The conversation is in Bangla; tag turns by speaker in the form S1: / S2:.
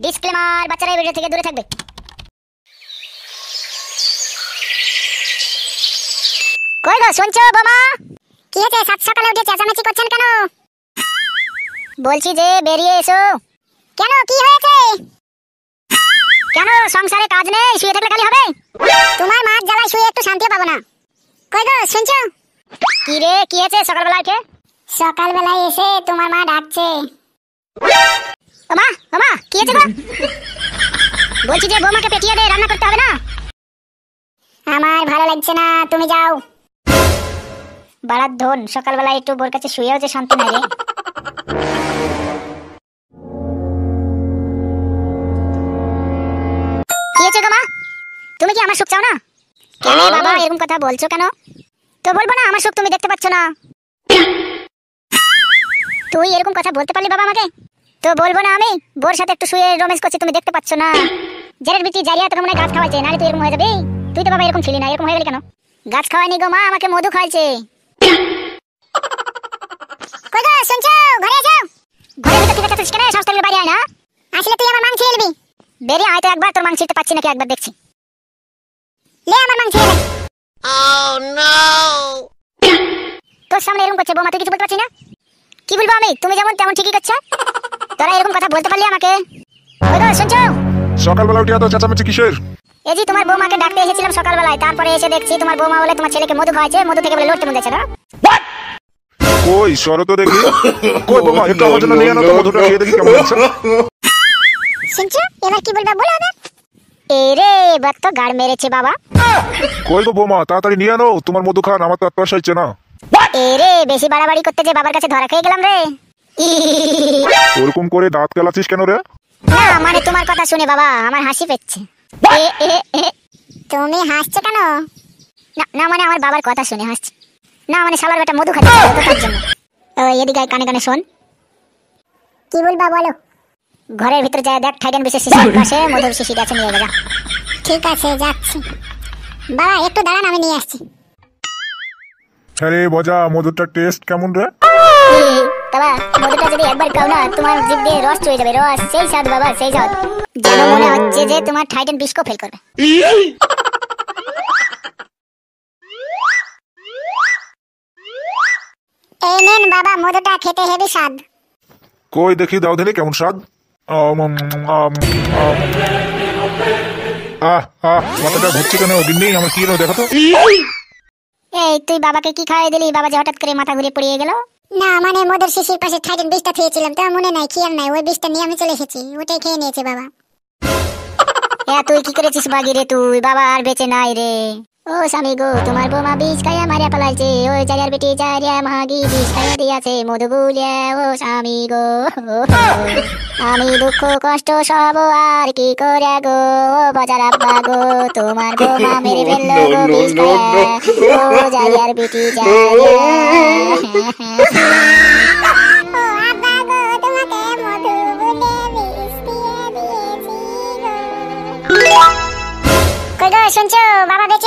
S1: ডিসক্লেমার, বাচ্চারা এই ভিডিও থেকে দূরে থাকবে। কই গো শুনছো বোমা? কি হয়েছে সাত সকালে উঠে চেঁচামেচি করছেন কেন? বলছি যে বেরিয়ে এসো। কেন, কি হয়েছে? কেন সংসারে কাজ নেই, শুয়ে থাকলে খালি হবে? তোমার মার জ্বালায় শুয়ে একটু শান্তি পাবো না। কই গো শুনছো? কি রে, কি হয়েছে সকালবেলা উঠে? সকালবেলায় এসে তোমার মা ডাকছে। ওমা ওমা, কি হয়েছে গো? বলছি যে বৌমাকে পেটিয়ে দে, রান্না করতে হবে না? আমার ভালো লাগছে না, তুমি যাও। বাড়ার ধন, সকালবেলা একটু বোর কাছে শুয়েও যে শান্তি নাই রে। কি হয়েছে গো মা? তুমি কি আমার সুখ চাও না? কেন বাবা এরকম কথা বলছো কেন? তো বলবো না আমার সুখ তুমি দেখতে পাচ্ছ না? তুই এরকম কথা বলতে পারলি বাবা আমাকে? তো বলবো না আমি বোর সাথে একটু শুয়ে রোম্যান্স করছি, তুমি দেখতে পাচ্ছ না? জেরের বিটি জারিয়া তোকে মনে হয় গাছ খাওয়াইছে, নাহলে তুই এরকম হয়ে যাবি। তুই তো বাবা এরকম ছিলি না, এরকম হয়ে গেলি কেন? গাছ খাওয়াইনি গো মা, আমাকে মধু খাওয়াইছে। কই গো শুনছো? ঘরে এসো। ঘরে ভিতর থেকে চাচ্ছিস কেন? সাহস থাকলে বাইরে আয় না। আসলে তুই আমার মাংস খেয়ে নিবি। বেরিয়ে আয় তো একবার, তোর মাংস খেতে পাচ্ছি নাকি একবার দেখছি। লে আমার মাংস খেয়ে নে। Oh no! তোর সামনে এরকম করছে বৌমা, তুই কিছু বলতে পারছিস না? কি বলবো আমি? তুমি যেমন তেমন ঠিকই করছো। তোরা এরকম কথা বলতে পারলি আমাকে? কই গো শুনছো?
S2: সকালবেলা উঠে এত চেঁচামেচি কিসের?
S1: এই যে তোমার বৌমাকে ডাকতে এসেছিলাম সকালবেলায়, তারপরে এসে দেখছি তোমার বৌমা বলে তোমার ছেলেকে মধু খাওয়াইছে, মধু থেকে বলে লড়তে মন যাচ্ছে না।
S2: কই সরো তো দেখি। কই বাবা, একটু আমার জন্য নিয়ে আনো তো, মধুটা খেয়ে দেখি কেমন আছে।
S1: শুনছো এবার কি বলবা বলো না? এরে এবার তো গাড় মেরেছে বাবা।
S2: কই গো বৌমা, তাড়াতাড়ি নিয়ে আনো, তোমার মধু খান, আমার তো আর তর্স হচ্ছে না।
S1: এরে বেশি বাড়াবাড়ি করতে যে বাবার কাছে ধরা খেয়ে গেলাম রে।
S2: ওরকম করে দাঁত কেলাচ্ছিস কেন রে?
S1: না মানে তোমার কথা শুনে বাবা আমার হাসি পেচ্ছে। তুমি হাসছো কেন? না না মানে আমার বাবার কথা শুনে হাসছি। না মানে শালার বেটা মধু খাচ্ছে তো তার জন্য। ওই এদিকে কানে কানে শোন। কি বলবা বলো? ঘরের ভিতরে যায় দেখ, ঠাইডেন বিশেষ শিশির পাশে মধুর শিশির আছে, নিয়ে যা। ঠিক আছে যাচ্ছি। বাবা একটু দাঁড়ান, আমি নিয়ে আসছি।
S2: আরে বজা, মধুটার টেস্ট কেমন রে?
S1: বাবা মধুটা যদি একবার খাও না, তোমার জিভ দিয়ে রস চলে যাবে, রস সেই স্বাদ বাবা, সেই স্বাদ। যেন মনে হচ্ছে যে তোমার ঠাইডেন বিস্কো ফেল করবে। এই নেন বাবা, মধুটা খেতে হেবি স্বাদ।
S2: কই দেখি, দাও দেখি কেমন স্বাদ। মাথাটা ঘুরছে কেন? দিন আমার কি হলো দেখো তো।
S1: এই তুই বাবাকে কি খাওয়াই দিলি? বাবা যে হঠাৎ করে মাথা ঘুরে পড়ে গেল। না মানে মধুর শিশির পাশে থাইডেন বিষটা খেয়েছিলাম, তো মনে নাই, খেয়াল নাই, ওই বিষটা নিয়ে আমি চলে এসেছি, ওটাই খেয়ে নিয়েছে বাবা। তুই কি করেছিস বাগি রে? তুই বাবা আর বেঁচে নাই রে। ও স্বামী গো, তোমার বৌমা বিষ খাইয়া মারিয়া পালাইছে, ওই জারিয়ার বেটি জারিয়া মাগি বিষ খাইয়া দিয়াছে মধু বুলিয়া। ও স্বামী গো, আমি দুঃখ কষ্ট সব আর কি করে গো, বাজার আব্বা গো, তোমার বৌমা মেরে ফেললো গো বিষ খাইয়া, ও জারিয়ার বেটি জারিয়া। শুনছো বাবা বেঁচে